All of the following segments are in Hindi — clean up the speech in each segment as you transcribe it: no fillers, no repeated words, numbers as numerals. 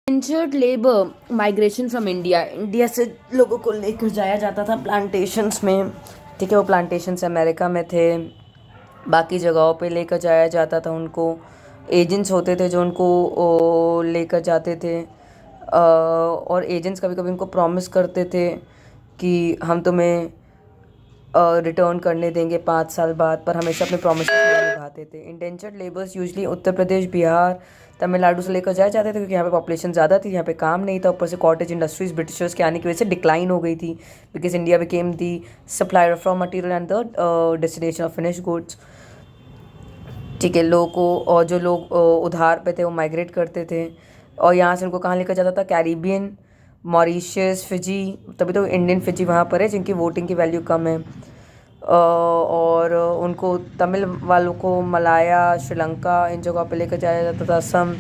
इंचर्ड labour migration from India, India से लोगों को लेकर जाया जाता था प्लांटेशंस में। ठीक है, वो प्लांटेशंस अमेरिका में थे, बाकी जगहों पे लेकर जाया जाता था उनको। एजेंट्स होते थे जो उनको लेकर जाते थे, और एजेंट्स कभी कभी उनको प्रॉमिस करते थे कि हम तुम्हें रिटर्न करने देंगे 5 साल बाद, पर हमेशा अपने प्रोमिस नहीं निभाते थे। Indentured labours usually Uttar Pradesh, Bihar, Tamil Nadu से लेकर जाए जाते थे, क्योंकि यहाँ पे पॉपुलेशन ज़्यादा थी, यहाँ पे काम नहीं था। ऊपर से कॉटेज इंडस्ट्रीज ब्रिटिशर्स के आने की वजह से डिक्लाइन हो गई थी, because India became the supplier of raw material and the destination of finish goods. ठीक है, लोगों को, और जो लोग उधार पे थे वो माइग्रेट करते थे, और यहाँ से उनको कहाँ लेकर जाता था? Caribbean, Mauritius, Fiji. तभी तो इंडियन फिजी वहाँ पर है जिनकी वोटिंग की वैल्यू कम है। और उनको तमिल वालों को मलाया, श्रीलंका, इन जगहों पे लेकर जाया जाता था। सम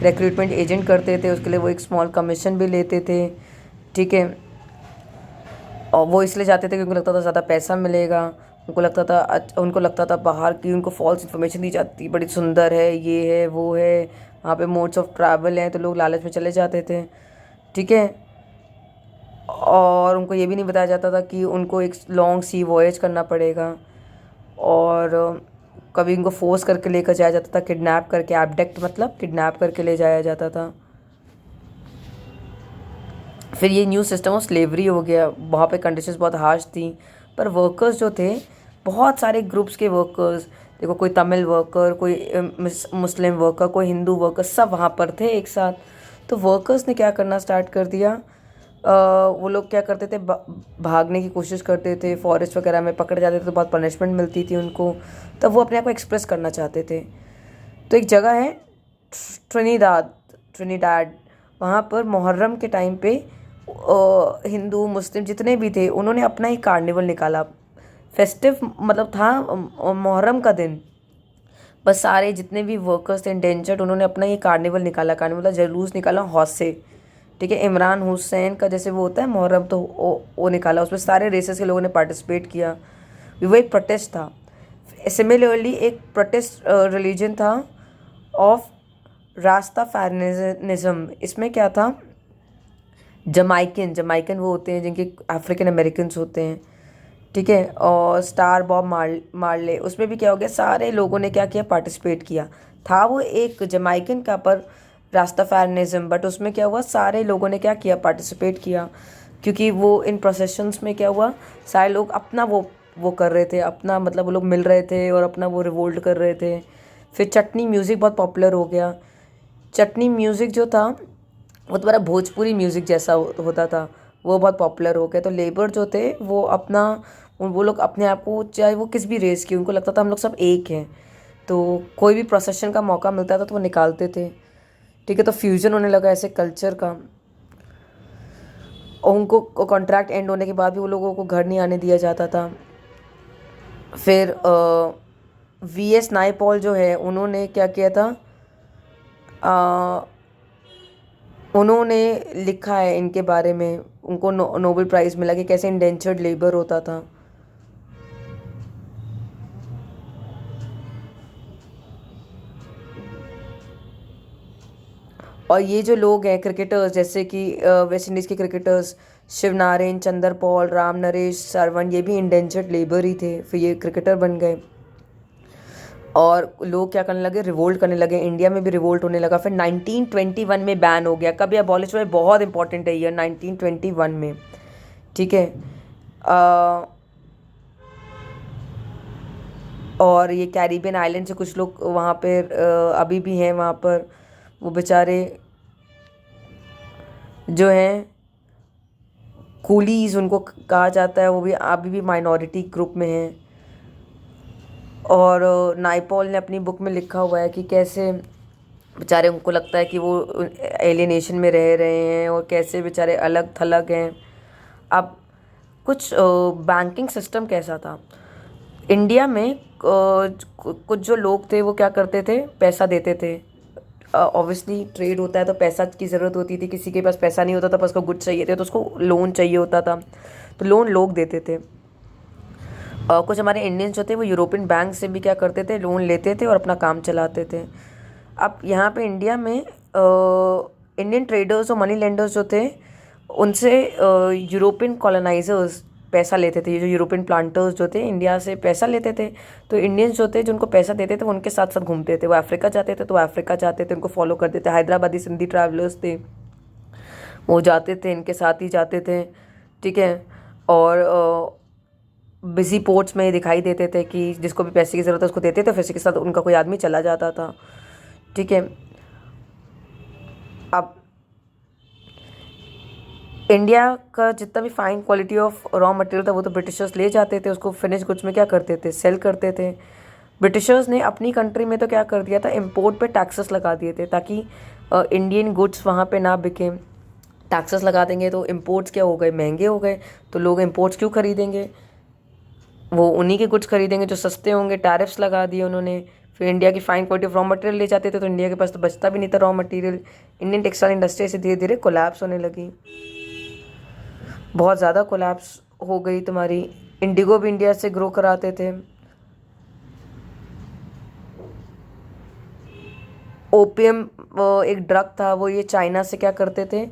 रिक्रूटमेंट एजेंट करते थे, उसके लिए वो एक स्मॉल कमीशन भी लेते थे। ठीक है, और वो इसलिए जाते थे क्योंकि उनको लगता था ज़्यादा पैसा मिलेगा। उनको लगता था बाहर की उनको फॉल्स इन्फॉर्मेशन दी जाती, बड़ी सुंदर है, ये है, वो है, वहाँ पे मोड्स ऑफ ट्रैवल हैं, तो लोग लालच में चले जाते थे। ठीक है, और उनको ये भी नहीं बताया जाता था कि उनको एक लॉन्ग सी वॉयज करना पड़ेगा, और कभी उनको फोर्स करके लेकर जाया जाता था, किडनैप करके। एब्डक्ट मतलब किडनैप करके ले जाया जाता था। फिर ये न्यू सिस्टम ऑफ स्लेवरी हो गया, वहाँ पे कंडीशंस बहुत हार्श थी, पर वर्कर्स जो थे, बहुत सारे ग्रुप्स के वर्कर्स, देखो कोई तमिल वर्कर, कोई मुस्लिम वर्कर, कोई हिंदू वर्कर, सब वहाँ पर थे एक साथ। तो वर्कर्स ने क्या करना स्टार्ट कर दिया, वो लोग क्या करते थे, भागने की कोशिश करते थे, फॉरेस्ट वगैरह में पकड़े जाते थे तो बहुत पनिशमेंट मिलती थी उनको, तब वो अपने आप को एक्सप्रेस करना चाहते थे। तो एक जगह है ट्रिनिदाद, ट्रिनिडाड, वहाँ पर मुहर्रम के टाइम पे हिंदू मुस्लिम जितने भी थे उन्होंने अपना ही कार्निवल निकाला। फेस्टिव मतलब था मुहर्रम का दिन, बस सारे जितने भी वर्कर्स थे इंडेंचर्ड, उन्होंने अपना ये कार्निवल निकाला। कार्निवल मतलब जलूस निकाला हौस से। ठीक है, इमरान हुसैन का जैसे वो होता है मुहर्रम, तो वो निकाला, उसमें सारे रेसेस के लोगों ने पार्टिसिपेट किया। वो एक प्रोटेस्ट था। सिमिलरली एक प्रोटेस्ट रिलीजन था ऑफ रास्ताफारिनिज्म। इसमें क्या था, जमाइकन, जमाइकन वो होते हैं जिनके अफ्रीकन अमेरिकन्स होते हैं। ठीक है, और स्टार बॉब मार्ले, उसमें भी क्या हो गया, सारे लोगों ने क्या किया, पार्टिसिपेट किया। था वो एक जमाइकन का पर रास्ताफारिनिज्म, बट उसमें क्या हुआ, सारे लोगों ने क्या किया, पार्टिसिपेट किया, क्योंकि वो इन प्रोसेशंस में क्या हुआ, सारे लोग अपना वो कर रहे थे, अपना मतलब वो लोग मिल रहे थे और अपना वो रिवोल्ट कर रहे थे। फिर चटनी म्यूज़िक बहुत पॉपुलर हो गया। चटनी म्यूज़िक जो था वो तुम्हारा भोजपुरी म्यूज़िक जैसा होता था, वो बहुत पॉपुलर हो गया। तो लेबर जो थे वो अपना, वो लोग अपने आप को, चाहे वो किस भी रेस की, उनको लगता था हम लोग सब एक हैं, तो कोई भी प्रोसेशन का मौका मिलता था तो वो निकालते थे। ठीक है, तो फ्यूजन होने लगा ऐसे कल्चर का, और उनको कॉन्ट्रैक्ट एंड होने के बाद भी वो लोगों को घर नहीं आने दिया जाता था। फिर वी एस नायपॉल जो है, उन्होंने क्या किया था, उन्होंने लिखा है इनके बारे में, उनको नोबेल प्राइज़ मिला कि कैसे इंडेंचर्ड लेबर होता था। और ये जो लोग हैं क्रिकेटर्स, जैसे कि वेस्ट इंडीज़ के क्रिकेटर्स, शिवनारेन, चंदर पॉल, राम नरेश, सरवण, ये भी इंडेंचर्ड लेबर ही थे, फिर ये क्रिकेटर बन गए। और लोग क्या करने लगे, रिवोल्ट करने लगे, इंडिया में भी रिवोल्ट होने लगा। फिर 1921 में बैन हो गया। कब ये अबॉलिश हुआ, बहुत इंपॉर्टेंट है ईयर 1921 में। ठीक है, और ये कैरिबियन आइलैंड से कुछ लोग वहाँ पे अभी भी हैं वहाँ पर, वो बेचारे जो हैं कूलीज उनको कहा जाता है, वो भी अभी भी माइनॉरिटी ग्रुप में हैं। और नाइपॉल ने अपनी बुक में लिखा हुआ है कि कैसे बेचारे, उनको लगता है कि वो एलियनेशन में रह रहे हैं और कैसे बेचारे अलग थलग हैं। अब कुछ बैंकिंग सिस्टम कैसा था इंडिया में, कुछ जो लोग थे वो क्या करते थे, पैसा देते थे। ऑब्वियसली ट्रेड होता है तो पैसा की ज़रूरत होती थी, किसी के पास पैसा नहीं होता था पर उसको गुड्स चाहिए थे तो उसको लोन चाहिए होता था, तो लोन लोग देते थे। कुछ हमारे इंडियंस जो थे वो यूरोपियन बैंक से भी क्या करते थे, लोन लेते थे और अपना काम चलाते थे। अब यहाँ पे इंडिया में इंडियन ट्रेडर्स और मनी लेंडर्स जो थे उनसे यूरोपियन कॉलोनाइजर्स पैसा लेते थे। ये जो यूरोपियन प्लांटर्स जो थे इंडिया से पैसा लेते थे, तो इंडियंस जो थे जो उनको पैसा देते थे वो उनके साथ साथ घूमते थे। वो अफ्रीका जाते थे तो वो अफ्रीका जाते थे, उनको फॉलो करते थे। हैदराबादी सिंधी ट्रैवलर्स थे, वो जाते थे, इनके साथ ही जाते थे। ठीक है। और बिजी पोर्ट्स में दिखाई देते थे कि जिसको भी पैसे की ज़रूरत है उसको देते थे, पैसे के साथ उनका कोई आदमी चला जाता था। ठीक है। अब इंडिया का जितना भी fine quality of raw material था वो तो ब्रिटिशर्स ले जाते थे, उसको फिनिश गुड्स में क्या करते थे, सेल करते थे। ब्रिटिशर्स ने अपनी कंट्री में तो क्या कर दिया था, इम्पोर्ट पे टैक्सेस लगा दिए थे ताकि इंडियन गुड्स वहाँ पे ना बिके। टैक्सेस लगा देंगे तो इम्पोर्ट्स क्या हो गए, महंगे हो गए, तो लोग इम्पोर्ट्स क्यों खरीदेंगे, वो उन्हीं के गुड्स खरीदेंगे जो सस्ते होंगे। टैरिफ्स लगा दिए उन्होंने। फिर इंडिया की fine quality of raw material ले जाते थे तो इंडिया के पास तो बचता भी नहीं था raw material. Indian textile industry से धीरे धीरे कोलैप्स होने लगी, बहुत ज़्यादा कोलैप्स हो गई तुम्हारी। इंडिगो भी इंडिया से ग्रो कराते थे। ओपियम एक ड्रग था, वो ये चाइना से क्या करते थे,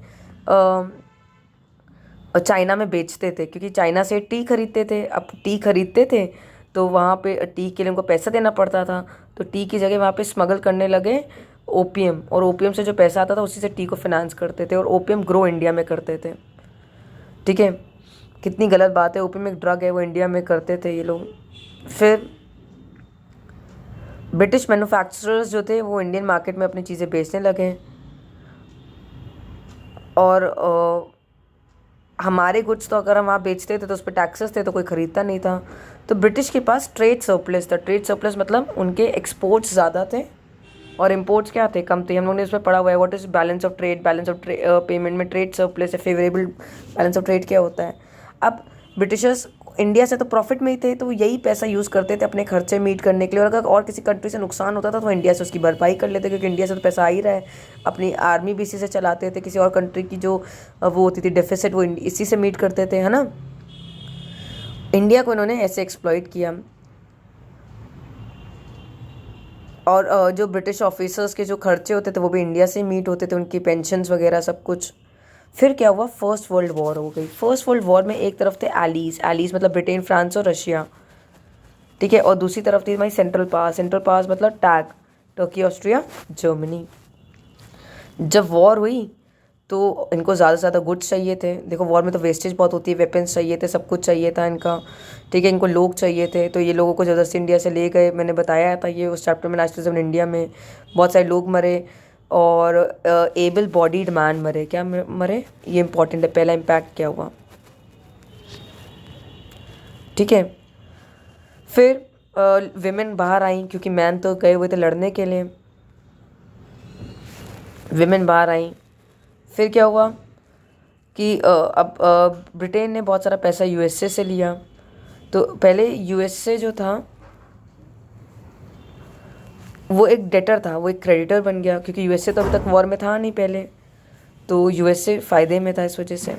चाइना में बेचते थे क्योंकि चाइना से टी खरीदते थे। अब टी खरीदते थे तो वहाँ पे टी के लिए उनको पैसा देना पड़ता था, तो टी की जगह वहाँ पे स्मगल करने लगे ओपियम, और ओपियम से जो पैसा आता था उसी से टी को फिनांस करते थे और ओपियम ग्रो इंडिया में करते थे। ठीक है। कितनी गलत बात है, ओपियम एक ड्रग है, वो इंडिया में करते थे ये लोग। फिर ब्रिटिश मैन्युफैक्चरर्स जो थे वो इंडियन मार्केट में अपनी चीज़ें बेचने लगे, और हमारे गुड्स तो अगर हम वहाँ बेचते थे तो उस पर टैक्सेस थे तो कोई ख़रीदता नहीं था। तो ब्रिटिश के पास ट्रेड सरप्लस था। ट्रेड सरप्लस मतलब उनके एक्सपोर्ट्स ज़्यादा थे और इम्पोर्ट्स क्या थे, कम थे। हम लोगों ने इसमें पढ़ा हुआ है what is balance of trade, balance of payment में ट्रेड सरप्लस या फेवरेबल बैलेंस ऑफ ट्रेड क्या होता है। अब ब्रिटिशर्स इंडिया से तो प्रॉफिट में ही थे, तो यही पैसा यूज़ करते थे अपने खर्चे मीट करने के लिए, और अगर और किसी कंट्री से नुकसान होता था तो इंडिया से उसकी भरपाई कर लेते, क्योंकि इंडिया से तो पैसा आ ही रहा है। अपनी आर्मी भी इसी से चलाते थे, किसी और कंट्री की जो वो होती थी डेफिसिट वो इसी से मीट करते थे, है ना। इंडिया को इन्होंने ऐसे एक्सप्लॉइट किया। और जो ब्रिटिश ऑफिसर्स के जो खर्चे होते थे वो भी इंडिया से मीट होते थे, उनकी पेंशन्स वगैरह सब कुछ। फिर क्या हुआ, फर्स्ट वर्ल्ड वॉर हो गई। फर्स्ट वर्ल्ड वॉर में एक तरफ थे एलीज, एलीज मतलब ब्रिटेन, फ्रांस और रशिया। ठीक है। और दूसरी तरफ थी हमारी सेंट्रल पावर, सेंट्रल पावर्स मतलब टैग, टर्की, ऑस्ट्रिया, जर्मनी। जब वॉर हुई तो इनको ज़्यादा से ज़्यादा गुड्स चाहिए थे। देखो वॉर में तो वेस्टेज बहुत होती है, वेपन्स चाहिए थे, सब कुछ चाहिए था इनका। ठीक है। इनको लोग चाहिए थे, तो ये लोगों को ज़बरदस्ती इंडिया से ले गए। मैंने बताया था ये उस चैप्टर में, नेशनलिज्म इंडिया में। बहुत सारे लोग मरे और एबल बॉडीड मैन मरे। क्या मरे, ये इंपॉर्टेंट है, पहला इम्पैक्ट क्या हुआ। ठीक है। फिर विमेन बाहर आई, क्योंकि मैन तो गए हुए थे लड़ने के लिए, विमेन बाहर आई। फिर क्या हुआ कि अब ब्रिटेन ने बहुत सारा पैसा यूएसए से लिया। तो पहले यूएसए जो था वो एक डेटर था, वो एक क्रेडिटर बन गया, क्योंकि यूएसए तो अभी तक वॉर में था नहीं पहले, तो यूएसए फ़ायदे में था इस वजह से।